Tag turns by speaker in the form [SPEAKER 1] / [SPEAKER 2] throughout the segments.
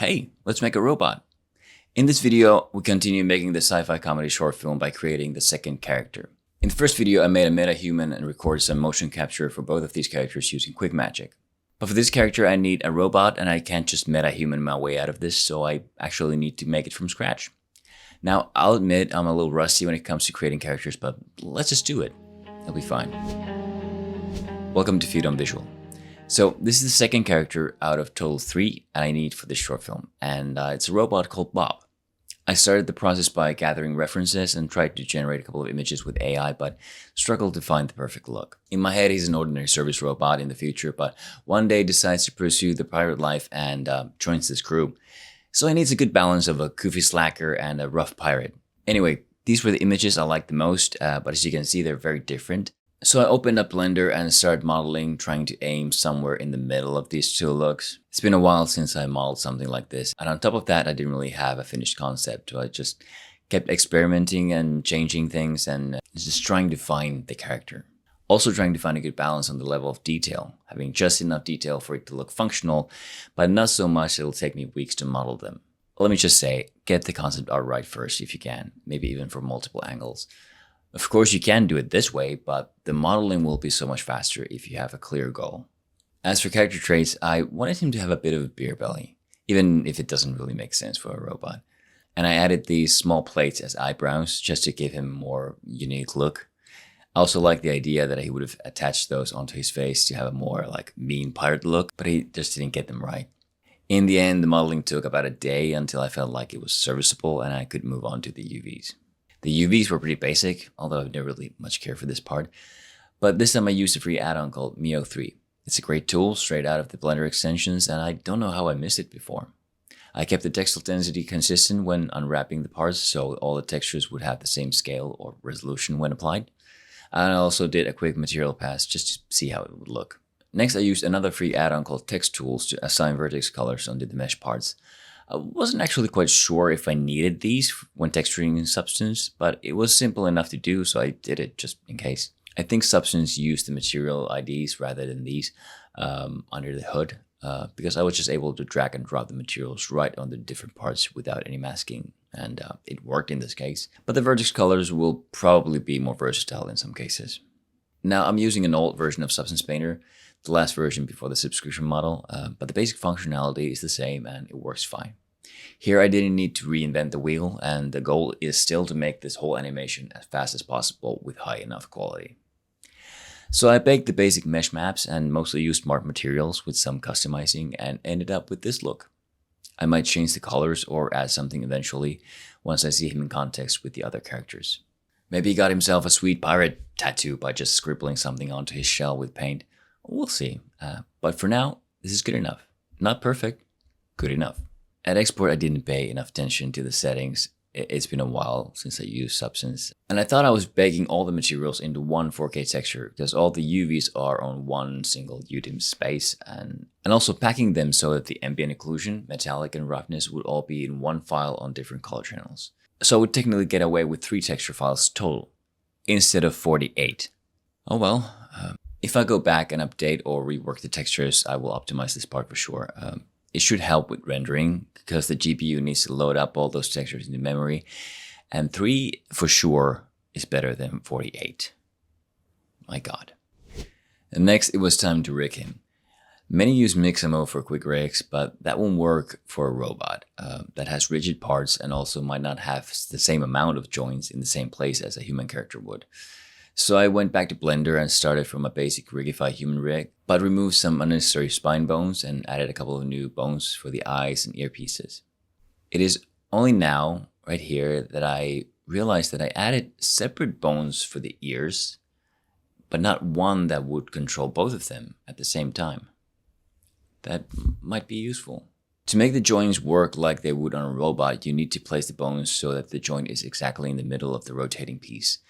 [SPEAKER 1] Hey, let's make a robot. In this video, we continue making the sci-fi comedy short film by creating the second character. In the first video, I made a meta-human and recorded some motion capture for both of these characters using quick magic. But for this character, I need a robot and I can't just meta-human my way out of this, so I actually need to make it from scratch. Now, I'll admit I'm a little rusty when it comes to creating characters, but let's just do it. It'll be fine. Welcome to Feed on Visual. So this is the second character out of total 3 and I need for this short film, and it's a robot called Bob. I started the process by gathering references and tried to generate a couple of images with AI, but struggled to find the perfect look. In my head, he's an ordinary service robot in the future, but one day decides to pursue the pirate life and joins this crew. So he needs a good balance of a goofy slacker and a rough pirate. Anyway, these were the images I liked the most, but as you can see, they're very different. So I opened up Blender and started modeling, trying to aim somewhere in the middle of these two looks. It's been a while since I modeled something like this, and on top of that, I didn't really have a finished concept, so I just kept experimenting and changing things and just trying to find the character. Also trying to find a good balance on the level of detail, having just enough detail for it to look functional, but not so much it'll take me weeks to model them. Let me just say, get the concept art right first if you can, maybe even from multiple angles. Of course, you can do it this way, but the modeling will be so much faster if you have a clear goal. As for character traits, I wanted him to have a bit of a beer belly, even if it doesn't really make sense for a robot. And I added these small plates as eyebrows just to give him a more unique look. I also like the idea that he would have attached those onto his face to have a more mean pirate look, but he just didn't get them right. In the end, the modeling took about a day until I felt like it was serviceable and I could move on to the UVs. The UVs were pretty basic, although I've never really much cared for this part. But this time I used a free add-on called Mio 3. It's a great tool straight out of the Blender extensions, and I don't know how I missed it before. I kept the textile density consistent when unwrapping the parts, so all the textures would have the same scale or resolution when applied. And I also did a quick material pass just to see how it would look. Next, I used another free add-on called Text Tools to assign vertex colors onto the mesh parts. I wasn't actually quite sure if I needed these when texturing in Substance, but it was simple enough to do, so I did it just in case. I think Substance used the material IDs rather than these under the hood, because I was just able to drag and drop the materials right on the different parts without any masking, and it worked in this case. But the vertex colors will probably be more versatile in some cases. Now, I'm using an old version of Substance Painter, the last version before the subscription model, but the basic functionality is the same and it works fine. Here I didn't need to reinvent the wheel, and the goal is still to make this whole animation as fast as possible with high enough quality. So I baked the basic mesh maps and mostly used smart materials with some customizing and ended up with this look. I might change the colors or add something eventually once I see him in context with the other characters. Maybe he got himself a sweet pirate tattoo by just scribbling something onto his shell with paint. We'll see. But for now, this is good enough. Not perfect, good enough. At export, I didn't pay enough attention to the settings. It's been a while since I used Substance. And I thought I was baking all the materials into one 4K texture because all the UVs are on one single UDIM space, and also packing them so that the ambient occlusion, metallic, and roughness would all be in one file on different color channels. So I would technically get away with 3 texture files total instead of 48. Oh well. If I go back and update or rework the textures, I will optimize this part for sure. It should help with rendering because the GPU needs to load up all those textures into memory, and 3 for sure is better than 48. My god. And next, it was time to rig him. Many use Mixamo for quick rigs, but that won't work for a robot that has rigid parts and also might not have the same amount of joints in the same place as a human character would. So I went back to Blender and started from a basic Rigify human rig, but removed some unnecessary spine bones and added a couple of new bones for the eyes and earpieces. It is only now, right here, that I realized that I added separate bones for the ears, but not one that would control both of them at the same time. That might be useful. To make the joints work like they would on a robot, you need to place the bones so that the joint is exactly in the middle of the rotating piece.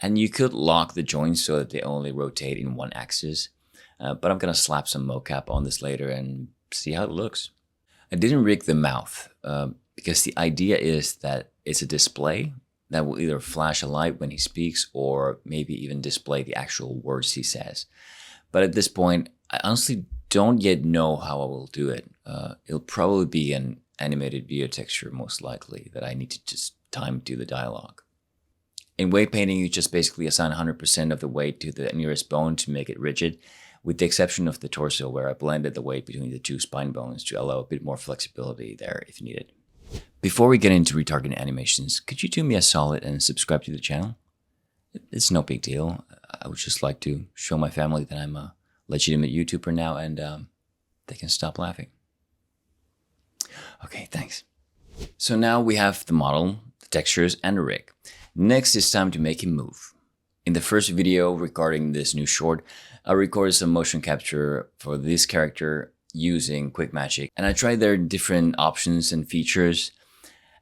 [SPEAKER 1] And you could lock the joints so that they only rotate in one axis, but I'm gonna slap some mocap on this later and see how it looks. I didn't rig the mouth because the idea is that it's a display that will either flash a light when he speaks or maybe even display the actual words he says. But at this point, I honestly don't yet know how I will do it. It'll probably be an animated video texture most likely that I need to just time to the dialogue. In weight painting, you just basically assign 100% of the weight to the nearest bone to make it rigid, with the exception of the torso where I blended the weight between the two spine bones to allow a bit more flexibility there if needed. Before we get into retargeting animations, could you do me a solid and subscribe to the channel? It's no big deal. I would just like to show my family that I'm a legitimate YouTuber now and they can stop laughing. Okay, thanks. So now we have the model, the textures, and the rig. Next, it's time to make him move. In the first video regarding this new short, I recorded some motion capture for this character using Quick Magic, and I tried their different options and features.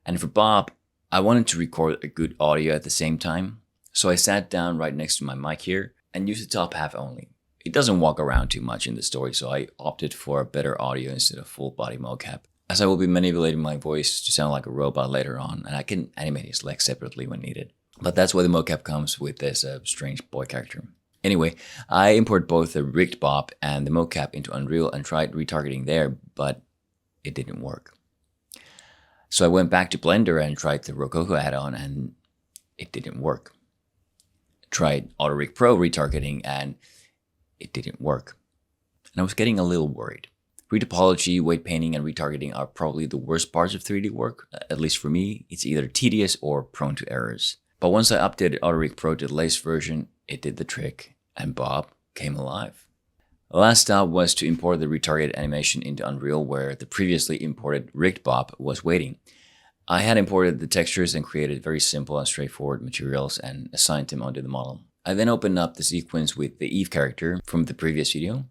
[SPEAKER 1] And for Bob, I wanted to record a good audio at the same time, so I sat down right next to my mic here and used the top half only. It doesn't walk around too much in the story, so I opted for a better audio instead of full body mocap, as I will be manipulating my voice to sound like a robot later on, and I can animate his legs separately when needed. But that's why the mocap comes with this strange boy character. Anyway, I imported both the rigged Bob and the mocap into Unreal and tried retargeting there, but it didn't work. So I went back to Blender and tried the Rococo add-on, and it didn't work. Tried AutoRig Pro retargeting, and it didn't work. And I was getting a little worried. Retopology, weight painting, and retargeting are probably the worst parts of 3D work. At least for me, it's either tedious or prone to errors. But once I updated AutoRig Pro to the latest version, it did the trick, and Bob came alive. The last stop was to import the retargeted animation into Unreal, where the previously imported rigged Bob was waiting. I had imported the textures and created very simple and straightforward materials and assigned them onto the model. I then opened up the sequence with the Eve character from the previous video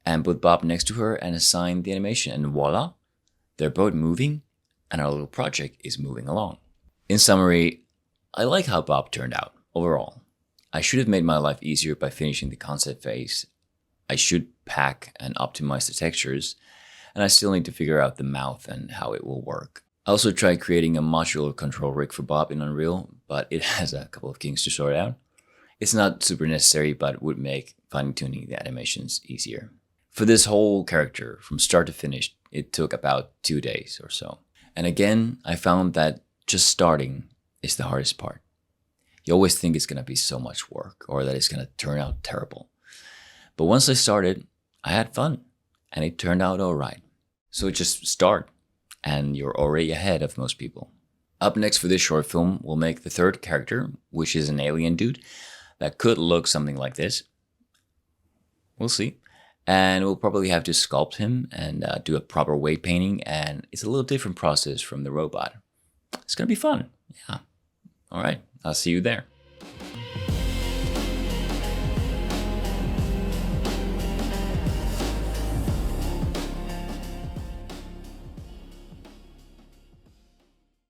[SPEAKER 1] and put Bob next to her and assigned the animation, and voila, they're both moving and our little project is moving along. In summary, I like how Bob turned out overall. I should have made my life easier by finishing the concept phase. I should pack and optimize the textures, and I still need to figure out the mouth and how it will work. I also tried creating a modular control rig for Bob in Unreal, but it has a couple of kinks to sort out. It's not super necessary, but would make fine-tuning the animations easier. For this whole character, from start to finish, it took about 2 days or so. And again, I found that just starting is the hardest part. You always think it's going to be so much work or that it's going to turn out terrible. But once I started, I had fun and it turned out all right. So just start and you're already ahead of most people. Up next for this short film, we'll make the third character, which is an alien dude that could look something like this. We'll see. And we'll probably have to sculpt him and do a proper weight painting, and it's a little different process from the robot. It's gonna be fun. Yeah. All right, I'll see you there.